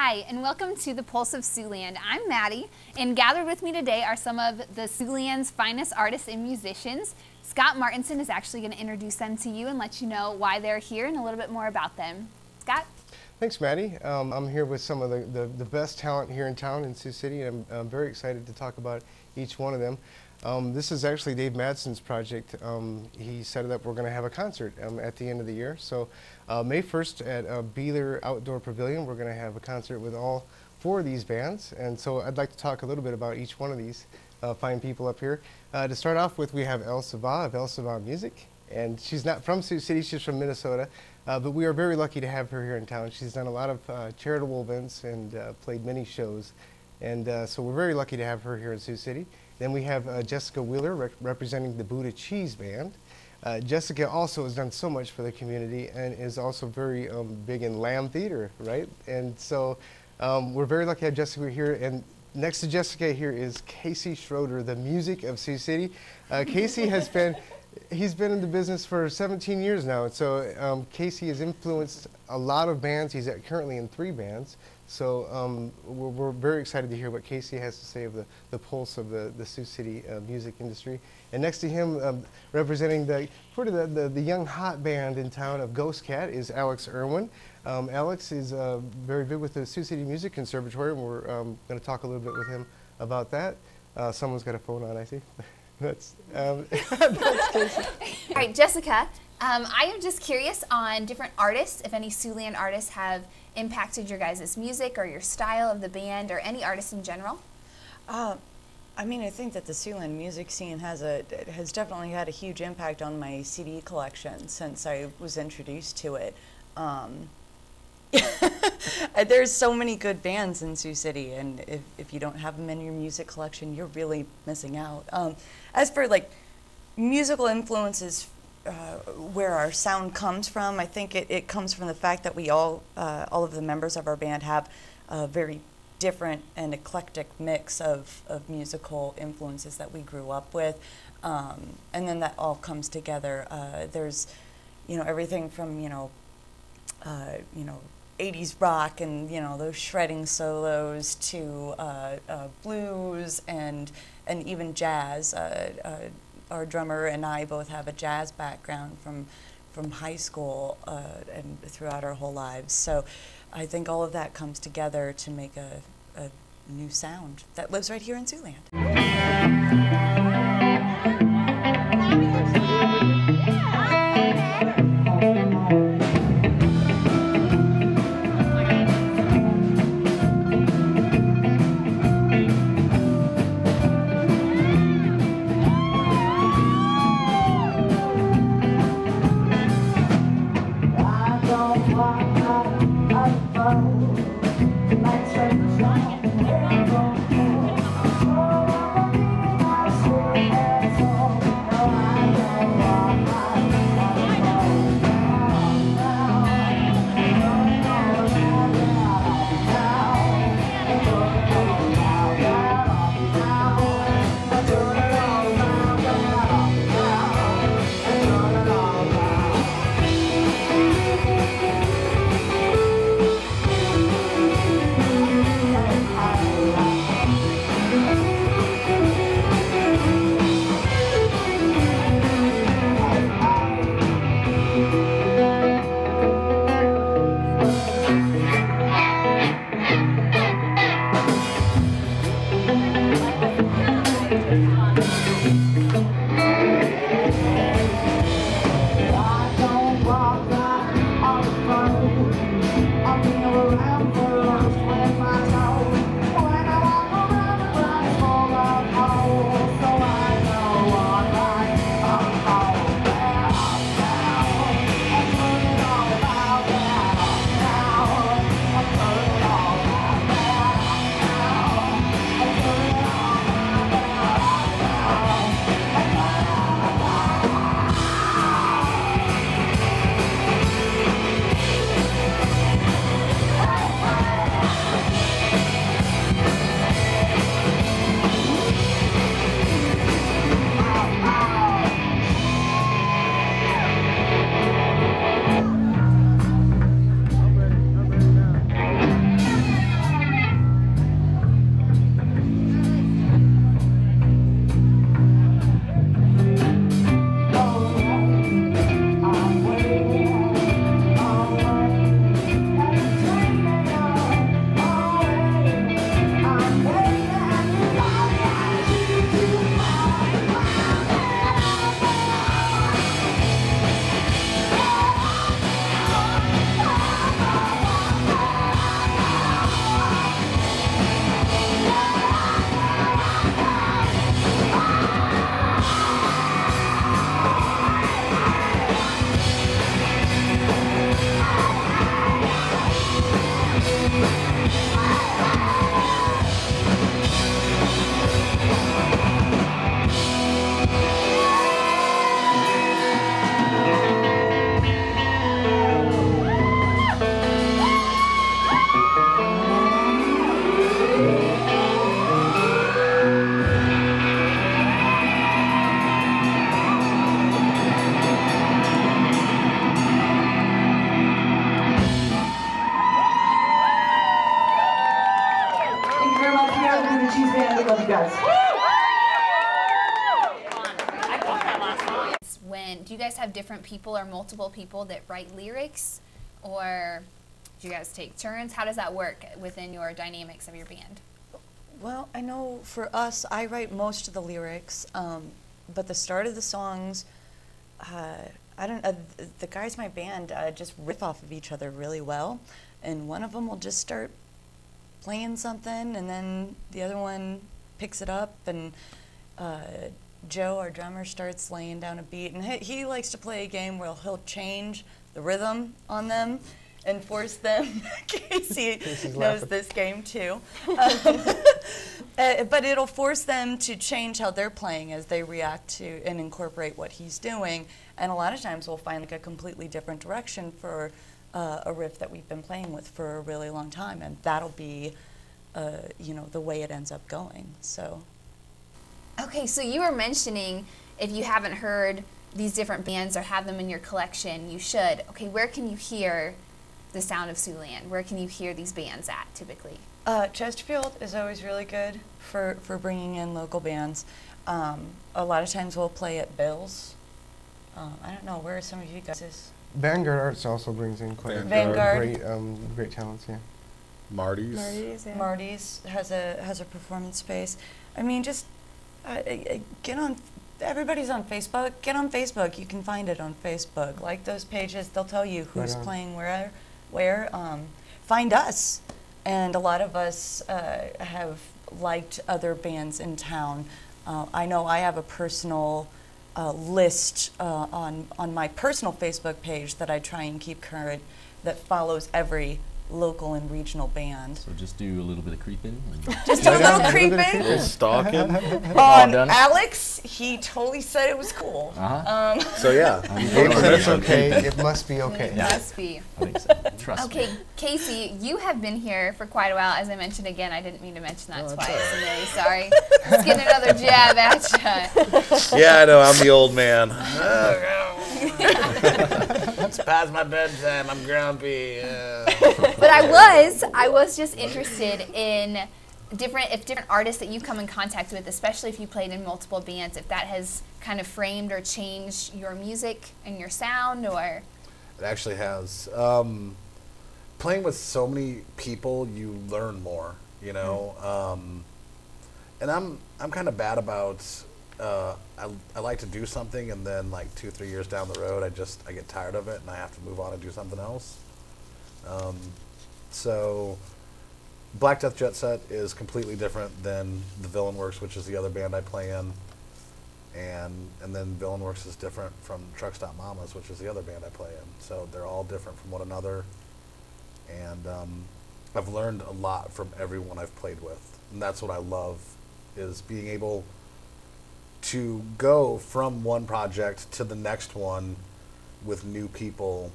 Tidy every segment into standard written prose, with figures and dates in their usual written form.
Hi, and welcome to the Pulse of Siouxland. I'm Maddie, and gathered with me today are some of the Siouxland's finest artists and musicians. Scott Martinson is actually going to introduce them to you and let you know why they're here and a little bit more about them. Scott? Thanks, Maddie. I'm here with some of the best talent here in town in Sioux City, and I'm very excited to talk about each one of them. This is actually Dave Madsen's project. He set it up. We're going to have a concert at the end of the year. So May 1st at Beeler Outdoor Pavilion, we're going to have a concert with all 4 of these bands. And so I'd like to talk a little bit about each one of these fine people up here. To start off with, we have Elsa of Elsa Music. And she's not from Sioux City, she's from Minnesota. But we are very lucky to have her here in town. She's done a lot of charitable events and played many shows. And so we're very lucky to have her here in Sioux City. Then we have Jessica Wheeler representing the Buddha Cheese Band. Jessica also has done so much for the community and is also very big in lamb theater, right? And so we're very lucky to have Jessica here. And next to Jessica here is Casey Schroeder, the music of Sioux City. Casey has been, he's been in the business for 17 years now. And so Casey has influenced a lot of bands. He's currently in 3 bands. So we're very excited to hear what Casey has to say of the pulse of the Sioux City music industry. And next to him, representing the young hot band in town of GhostCat is Alex Erwin. Alex is very big with the Sioux City Music Conservatory, and we're going to talk a little bit with him about that. Someone's got a phone on, I see. That's Casey. All right, Jessica, I am just curious on different artists, if any Siouxland artists have impacted your guys' music or your style of the band or any artists in general? I mean, I think that the Siouxland music scene has definitely had a huge impact on my CD collection since I was introduced to it. There's so many good bands in Sioux City, and if you don't have them in your music collection, you're really missing out. As for like musical influences, where our sound comes from, I think it comes from the fact that we all of the members of our band have a very different and eclectic mix of musical influences that we grew up with, and then that all comes together. There's, everything from, 80s rock and, those shredding solos to blues and even jazz. Our drummer and I both have a jazz background from high school and throughout our whole lives. So I think all of that comes together to make a new sound that lives right here in Siouxland. guys have different people or multiple people that write lyrics, or do you guys take turns? How does that work within your dynamics of your band? Well, I know for us, I write most of the lyrics, but the start of the songs, the guys in my band just riff off of each other really well, and one of them will just start playing something, and then the other one picks it up, and Joe, our drummer, starts laying down a beat, and he likes to play a game where he'll change the rhythm on them and force them. Casey knows this game too. But it'll force them to change how they're playing as they react to and incorporate what he's doing. And a lot of times we'll find like a completely different direction for a riff that we've been playing with for a really long time, and that'll be, you know, the way it ends up going. So. Okay, so you were mentioning if you haven't heard these different bands or have them in your collection, you should. Okay, where can you hear the sound of Siouxland? Where can you hear these bands at typically? Chesterfield is always really good for bringing in local bands. A lot of times we'll play at Bill's. I don't know, where are some of you guys? Vanguard Arts also brings in quite Vanguard. great talents, yeah. Marty's. Yeah. Marty's has a performance space. I mean, just get on. Everybody's on Facebook. Get on Facebook. You can find it on Facebook. Like those pages, they'll tell you who's playing where. Find us. And a lot of us have liked other bands in town. I know I have a personal list on my personal Facebook page that I try and keep current that follows every local and regional band. So just do a little bit of creeping. Just do a little creeping. A little stalking. On Alex, he totally said it was cool. So yeah, It's okay. It must be okay. It must be. I think so. Trust me. Okay, Casey, you have been here for quite a while. As I mentioned again, I didn't mean to mention that twice. I'm really sorry. Let's get another jab at you. Yeah, I know. I'm the old man. It's past my bedtime. I'm grumpy. But I was just interested in if different artists that you come in contact with, especially if you played in multiple bands, if that has kind of framed or changed your music and your sound, or. It actually has. Playing with so many people, you learn more. You know, and I'm kind of bad about. I like to do something, and then like 2-3 years down the road, I get tired of it, and I have to move on and do something else. So Black Death Jet Set is completely different than the Villain Works, which is the other band I play in, and then Villain Works is different from Truck Stop Mamas, which is the other band I play in. So they're all different from one another, and I've learned a lot from everyone I've played with, and that's what I love, is being able to go from one project to the next one with new people,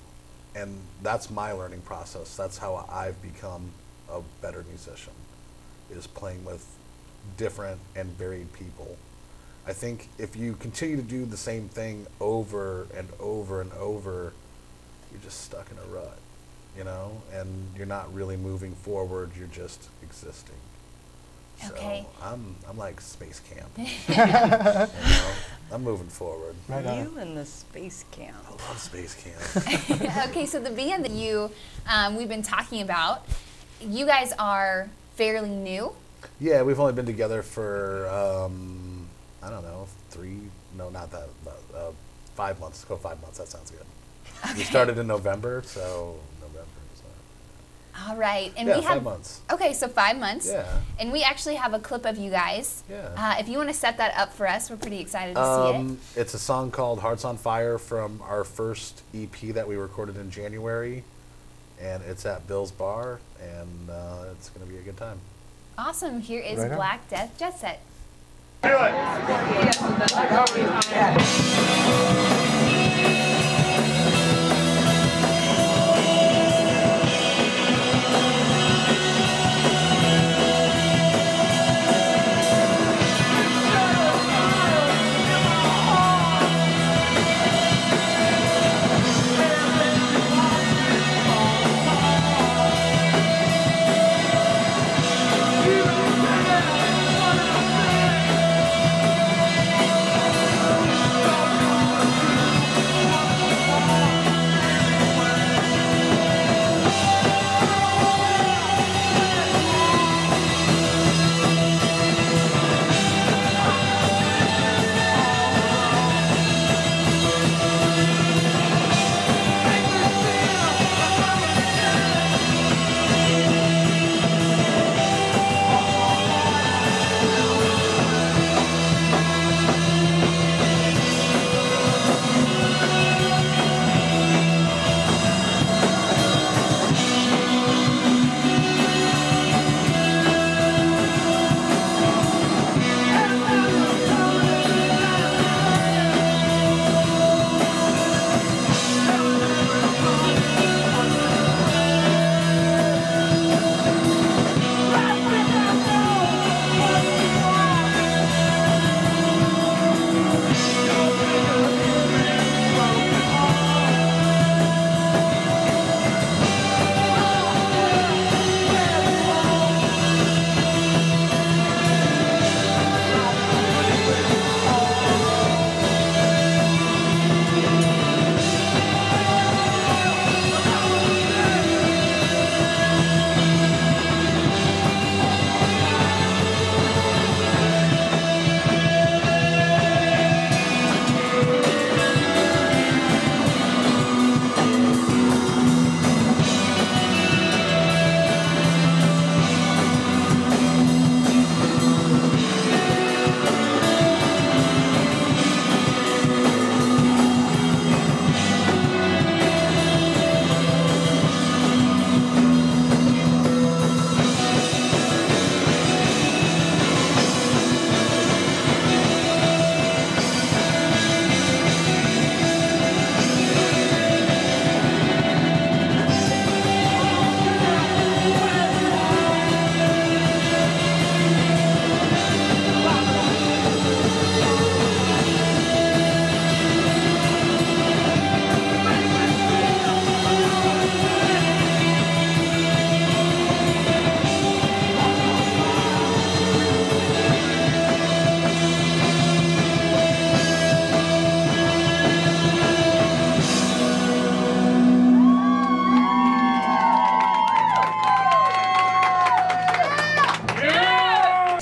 and that's my learning process. That's how I've become a better musician, is playing with different and varied people. I think if you continue to do the same thing over and over and over, you're just stuck in a rut, you know, and you're not really moving forward, you're just existing. Okay. So I'm like space camp. You know, I'm moving forward. Right You and the space camp. I love space camp. Okay, so the band that we've been talking about, you guys are fairly new. Yeah, we've only been together for I don't know, 5 months. Go 5 months. That sounds good. Okay. We started in November, so November. All right, and yeah, we have 5 months. Okay, so 5 months. Yeah. And we actually have a clip of you guys. Yeah. If you want to set that up for us, we're pretty excited to see it. It's a song called Hearts on Fire from our first EP that we recorded in January, and it's at Bill's Bar, and it's going to be a good time. Awesome. Here is Right on. Black Death Jet Set.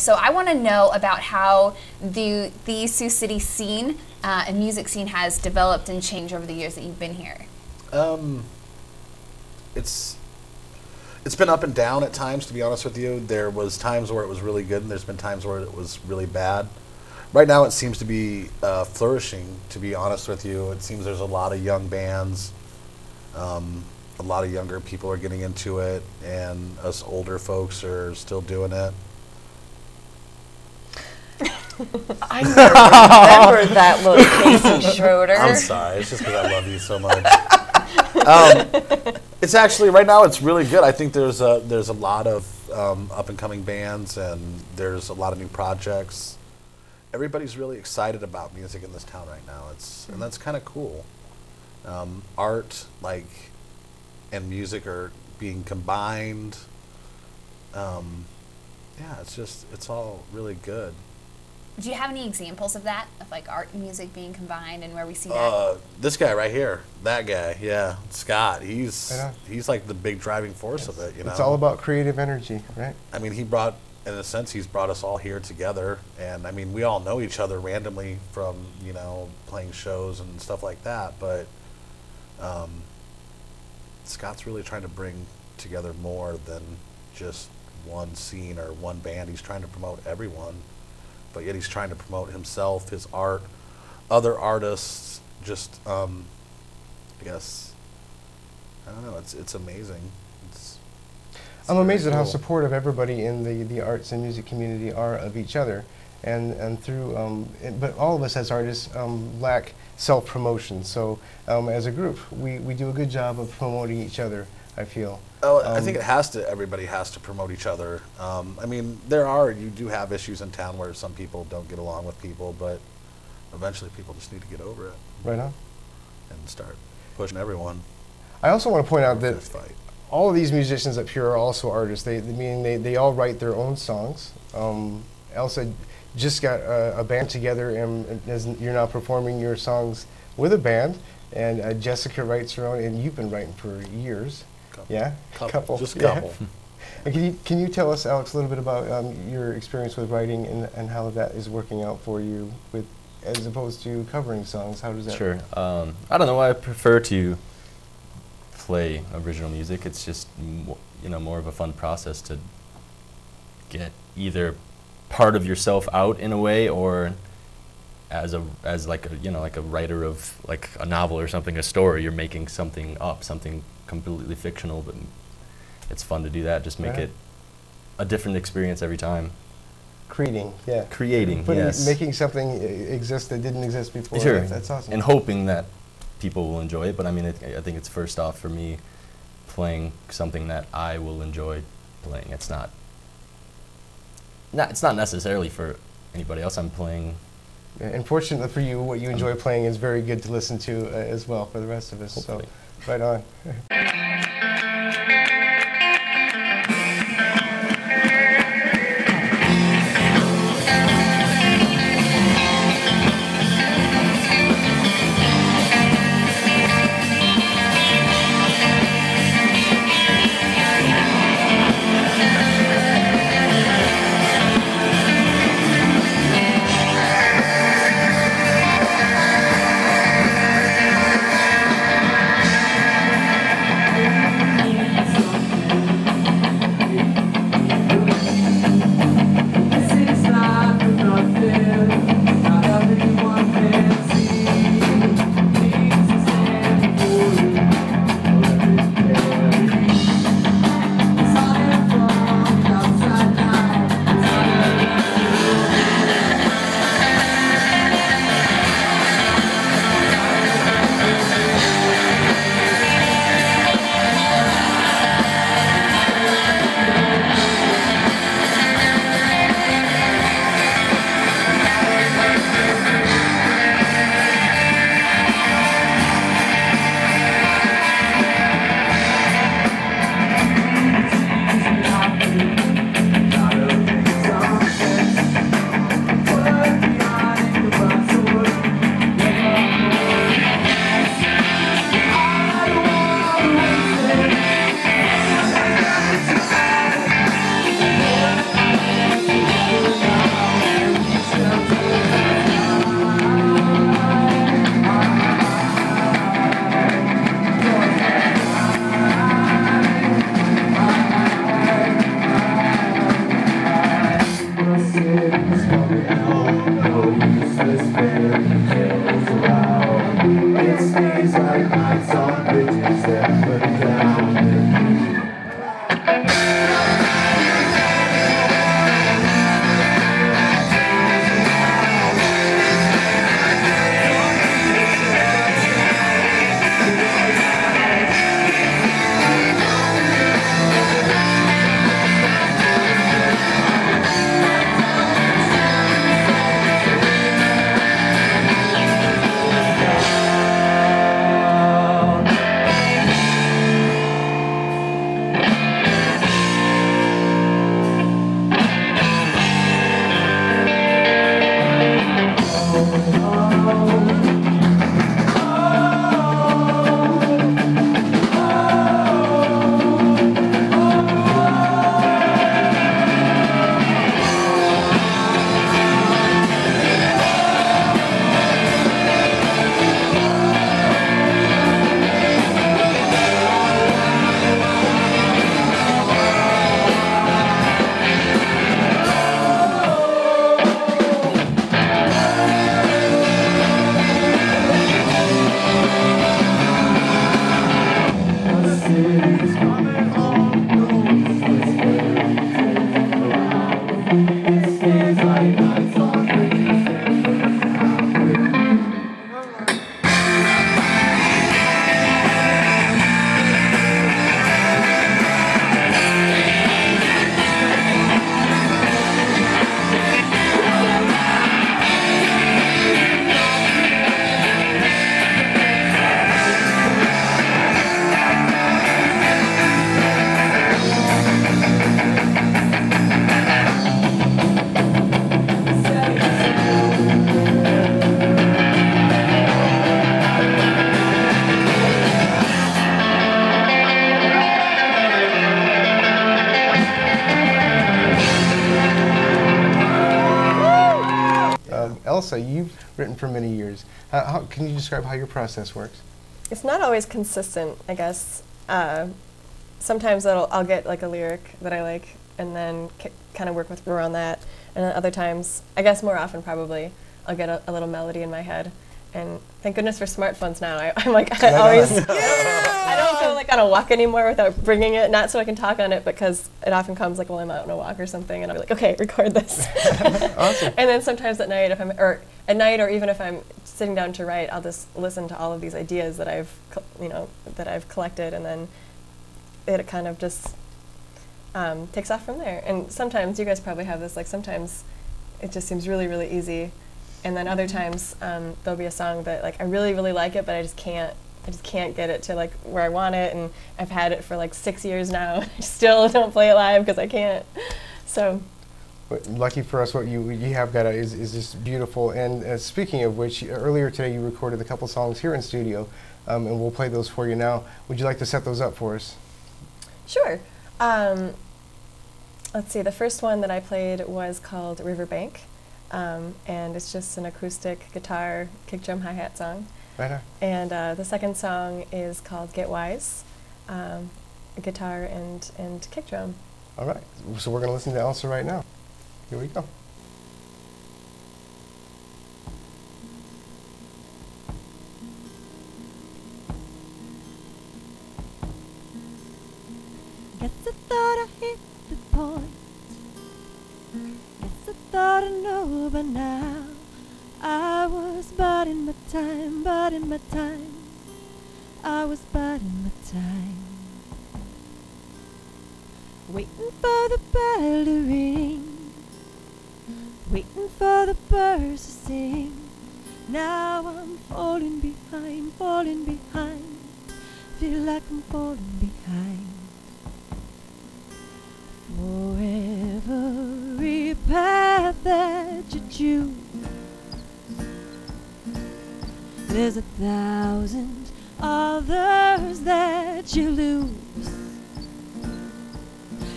So I want to know about how the Sioux City scene and music scene has developed and changed over the years that you've been here. It's been up and down at times, to be honest with you. There was times where it was really good, and there's been times where it was really bad. Right now, it seems to be flourishing, to be honest with you. It seems there's a lot of young bands. A lot of younger people are getting into it, and us older folks are still doing it. I never remember that look, Casey Schroeder. I'm sorry. It's just because I love you so much. It's actually, right now, it's really good. I think there's a lot of up-and-coming bands, and there's a lot of new projects. Everybody's really excited about music in this town right now. And that's kind of cool. Art, and music are being combined. Yeah, it's all really good. Do you have any examples of that, of art and music being combined, and where we see that? This guy right here, that guy, yeah, Scott. He's like the big driving force of it. It's all about creative energy, right? I mean, he's brought us all here together, and I mean, we all know each other randomly from playing shows and stuff like that, but Scott's really trying to bring together more than just one scene or one band. He's trying to promote everyone, but yet he's trying to promote himself, his art, other artists. Just, I guess, I don't know. It's amazing. I'm amazed at how supportive everybody in the arts and music community are of each other, and through. But all of us as artists lack self-promotion. So as a group, we do a good job of promoting each other, I feel. Oh, I think everybody has to promote each other. I mean, you do have issues in town where some people don't get along with people, but eventually people just need to get over it. Right on. And start pushing everyone. I also want to point out that all of these musicians up here are also artists. They all write their own songs. Elsa just got a band together, and you're now performing your songs with a band. And Jessica writes her own, and you've been writing for years. Couple. Yeah, couple. Just a couple. And can you tell us, Alex, a little bit about your experience with writing and how that is working out for you, as opposed to covering songs? How does that? Sure. I don't know. I prefer to play original music. It's just more of a fun process to get either part of yourself out in a way, or as like a writer of like a novel or something, a story. You're making something up, something completely fictional, but it's fun to do that. Just make it a different experience every time. Creating, yeah. Creating, yes. Making something exist that didn't exist before. Sure. That's awesome. And hoping that people will enjoy it. But I mean, I think it's first off for me playing something that I will enjoy playing. It's not necessarily for anybody else. I'm playing. Yeah, and fortunately for you, what you enjoy playing is very good to listen to as well for the rest of us. Hopefully. So, right on. Elsa, you've written for many years. How can you describe how your process works? It's not always consistent, I guess. Sometimes I'll get like a lyric that I like and then kind of work around that. And then other times, I guess more often probably, I'll get a little melody in my head. And thank goodness for smartphones now. I'm like, I always, I don't go like on a walk anymore without bringing it, not so I can talk on it, because it often comes like while I'm out on a walk or something, and I'll be like, okay, record this. Awesome. And then sometimes at night, or even if I'm sitting down to write, I'll just listen to all of these ideas that I've collected, and then it kind of just takes off from there. And sometimes, you guys probably have this, like sometimes it just seems really, really easy. And then other times there'll be a song that like I really, really like it, but I just can't get it to like where I want it, and I've had it for like 6 years now. I still don't play it live because I can't. So. But lucky for us, what you have got is just beautiful. And speaking of which, earlier today you recorded a couple songs here in studio, and we'll play those for you now. Would you like to set those up for us? Sure. Let's see. The first one that I played was called Riverbank. And it's just an acoustic guitar, kick drum, hi-hat song. Right on. And the second song is called Get Wise, guitar and kick drum. All right, so we're going to listen to Elsa right now. Here we go. Guess I thought I hit the point. Guess I thought I know by now. I was biding my time, biding my time. I was biding my time. Waiting for the bell to ring, waiting for the birds to sing. Now I'm falling behind, falling behind. Feel like I'm falling behind. For every path that you choose, there's 1,000 others that you lose.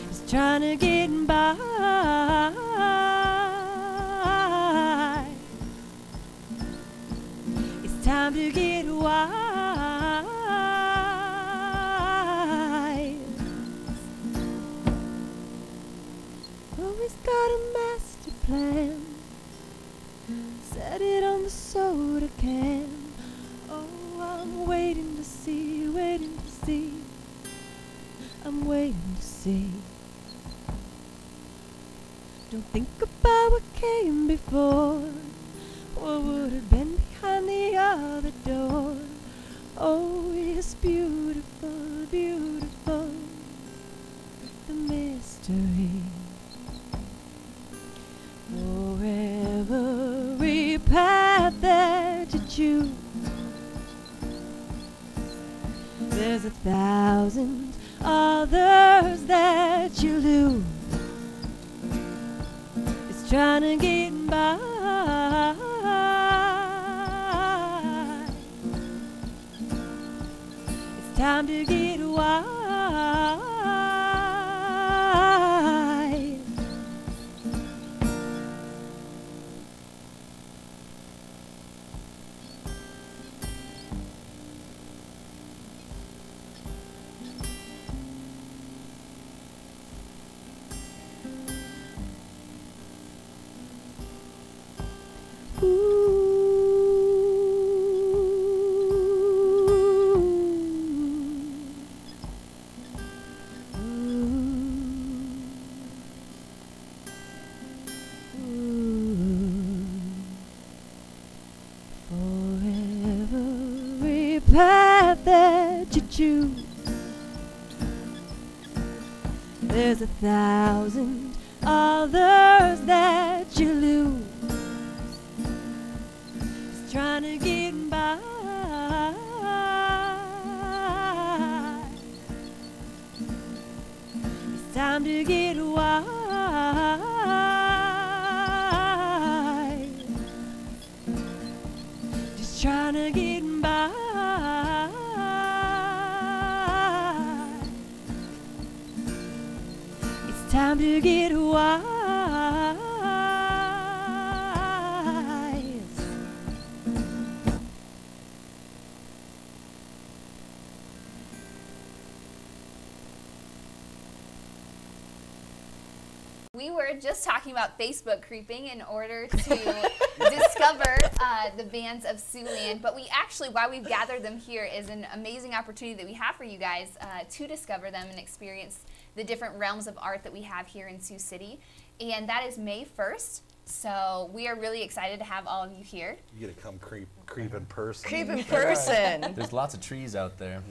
It's trying to get by. It's time to get wise. Always got a master plan. Set it on the soda can. Oh, I'm waiting to see I'm waiting to see. Don't think about what came before, what would have been behind the other door. Oh, it's beautiful, beautiful, the mystery. For every path that you choose, there's 1,000 others that you lose. It's trying to get by. It's time to get wise. Path that you choose, there's 1,000 others that you lose. It's trying to get by. It's time to get wise. Just trying to get by. Time to get wise. We were just talking about Facebook creeping in order to discover the bands of Siouxland, but we actually, why we've gathered them here is an amazing opportunity that we have for you guys to discover them and experience the different realms of art that we have here in Sioux City, and that is May 1st. So we are really excited to have all of you here. You get to come creep in person. Creep in person. There's lots of trees out there.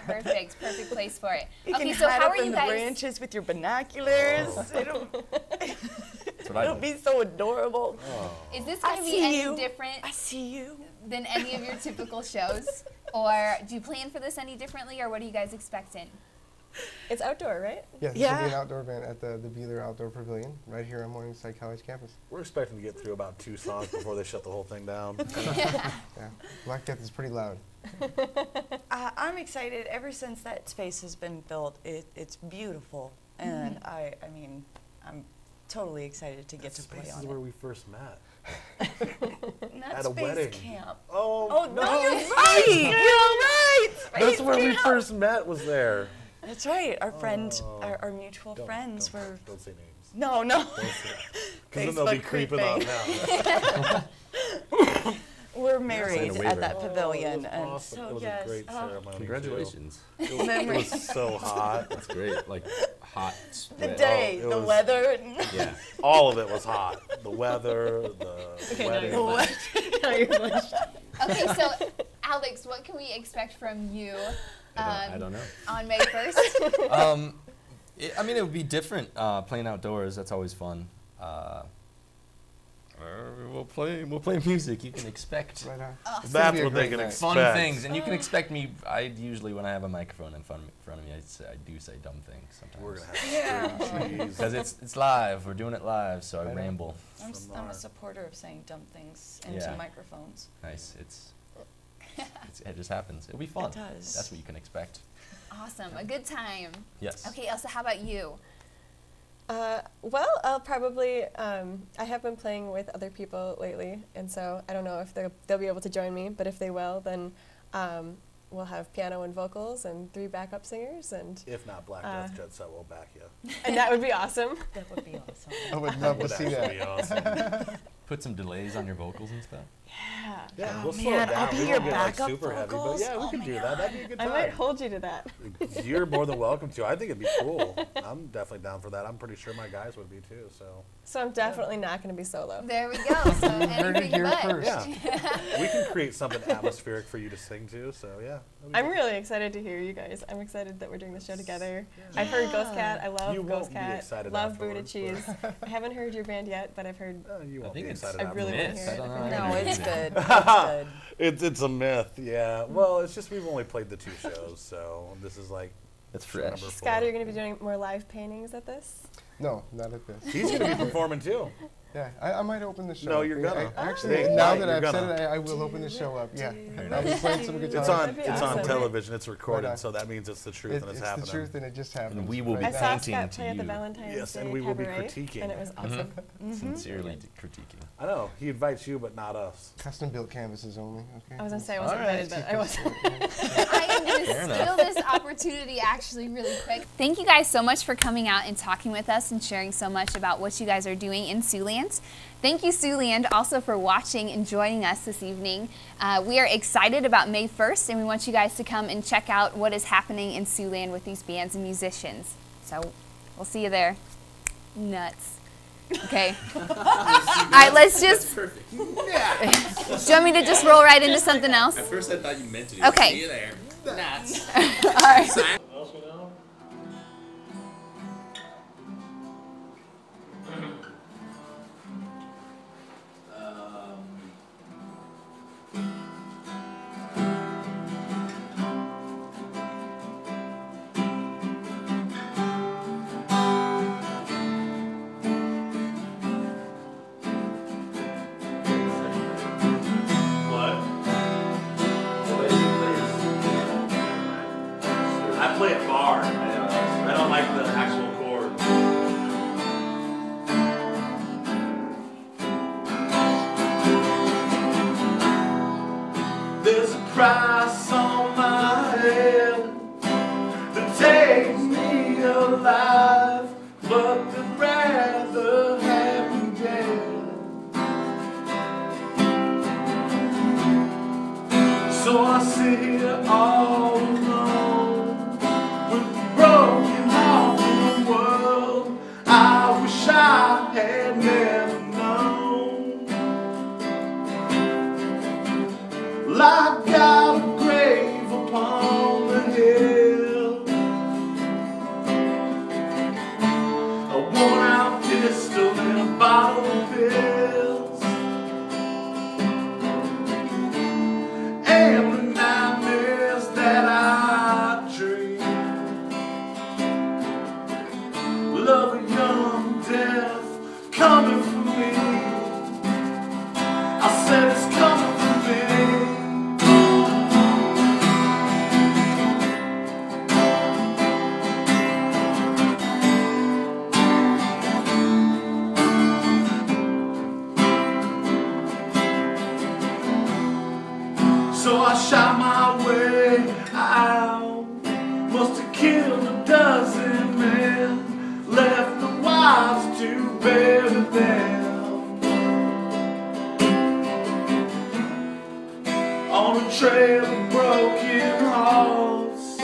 Perfect place for it. You Okay, can so hide how up are in you the guys? branches with your binoculars. That's what I It'll do. be so adorable. Is this going to be any different I see you. than any of your typical shows, or do you plan for this any differently, or what are you guys expecting? It's outdoor, right? Yeah, this will Yeah. be an outdoor event at the Beeler Outdoor Pavilion right here on Morningside College campus. We're expecting to get through about 2 songs before they shut the whole thing down. Yeah, Black Death is pretty loud. I'm excited. Ever since that space has been built, it's beautiful, and I mean, I'm totally excited to get to play This on is it. where we first met. Not at a space wedding. camp. Oh, No, you're right. You're right. That's Space where we camp. first met, was there. That's right. Our friend, Oh. our mutual friends were. Don't say names. No. Because then they'll be Facebook creeping on creeping. now. We're married Sign a at waiver. that pavilion, That and was awesome. so It was yes. a great ceremony. Congratulations. Too. It Memories. was so hot. That's great. Like hot The sweat. day, it the was- weather. Yeah. All of it was hot. The weather, the Okay, now wedding. you're blushed. Now you're blushed. Okay, so Alex, what can we expect from you I don't know. on May 1st? I mean, it would be different playing outdoors. That's always fun. We'll play music. You can expect Right on. That's gonna be a what they great can night. expect. fun things, and you can expect me. I usually, when I have a microphone in front of me, I do say dumb things sometimes. We're gonna have Yeah. string cheese. Because it's live. We're doing it live, so I Right on. ramble. I'm From a our- supporter of saying dumb things into Yeah. microphones. Nice. It just happens. It'll be fun. It does. That's what you can expect. Awesome, a good time. Yes. Okay, Elsa, how about you? Well, I'll probably, I have been playing with other people lately, and so I don't know if they'll be able to join me, but if they will, then we'll have piano and vocals and 3 backup singers, and If not, Black Death Jet Set will back you. that would be awesome. That would be awesome. I would love to Would see actually that. be awesome. put some delays on your vocals and stuff? Yeah, Oh, we'll slow man, it down. I'll be We your won't get, like, backup super heavy, but vocals. yeah, we Oh can my do that. That'd be a good I time. might hold you to that. You're more than welcome to. I think it'd be cool. I'm definitely down for that. I'm pretty sure my guys would be too. So I'm definitely not going to be solo. There we go. So Heard it anything here but. first. Yeah, we can create something atmospheric for you to sing to. So yeah, that'd be I'm good. really excited to hear you guys. I'm excited that we're doing this show together. I've heard GhostCat. I love You won't be GhostCat. excited Love Buddha afterwards, Cheese. I haven't heard your band yet, but I've heard. You I won't think be it's excited I really want to myths. hear I it. don't I've know. heard No, it. it's good. It's good. It's a myth. Yeah. Well, it's just we've only played the 2 shows, so this is like That's show fresh. number 4. Scott, are you going to be doing more live paintings at this? No, not at this. He's gonna be performing too. Yeah, I might open the show. No, up. you're Yeah, gonna. actually, Hey, now Mike, that you're I've gonna. said it, I will open the show up. Yeah, Very I'll be nice. playing some guitar. It's on. That'd be It's on awesome. television. It's recorded, Right on. so that means it's the truth It's and it's the happening. truth, and it just happened. we will be I saw painting Scott to play at the you. Valentine's Yes, Day and we will be Cabaret, critiquing. and it was awesome. Sincerely critiquing. I know he invites you, but not us. Custom built canvases only. Okay. I was going to say I wasn't All right. invited, but I wasn't. I am going to Fair enough. steal this opportunity actually really quick. Thank you guys so much for coming out and talking with us and sharing so much about what you guys are doing in Siouxland. Thank you, Siouxland, also for watching and joining us this evening. We are excited about May 1st, and we want you guys to come and check out what is happening in Siouxland with these bands and musicians. So we'll see you there. Nuts. Okay. All right, let's just. Perfect. Do you want me to just roll right into something else? At first I thought you meant to do Okay. See you there. Nuts. All right. Sign- I play it bar. I don't like the actual chord. There's a price on my head that takes me alive, but I'd rather have me dead. So I sit here all alone with a broken heart in the world I wish I had never known. Like got a grave upon the hill, a worn out pistol and a bottle of pills, and the nightmares that I dream. Love a young death coming for me. I said it's coming for me. So I shot my way out. Must have killed a dozen men, left the wives to bury them. On a trail of broken hearts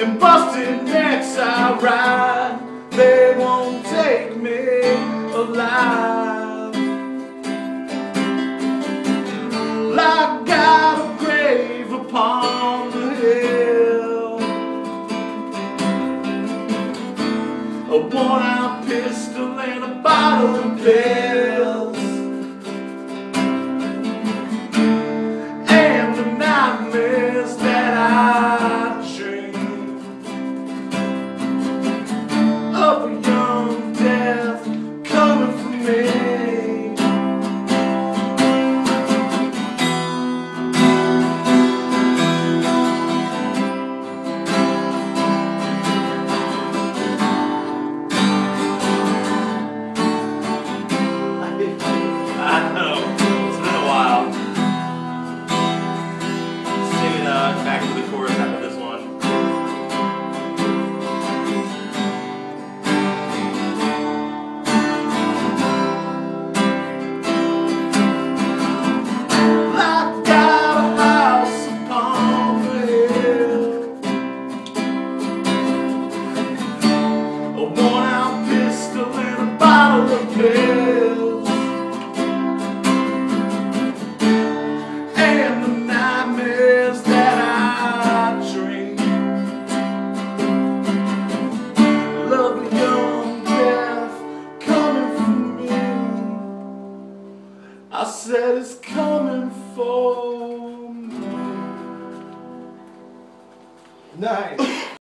and busted necks I ride. They won't take me alive. Like got a grave upon the hill, a worn out pistol and a bottle of pills, and the nightmares that I dream of a young death coming for me. I I said it's coming for me. Nice.